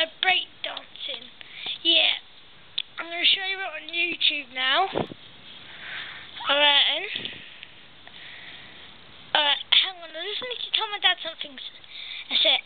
by breakdancing. Yeah, I'm going to show you it on YouTube now. Alright then. Alright, hang on, I just need to tell my dad something. I said,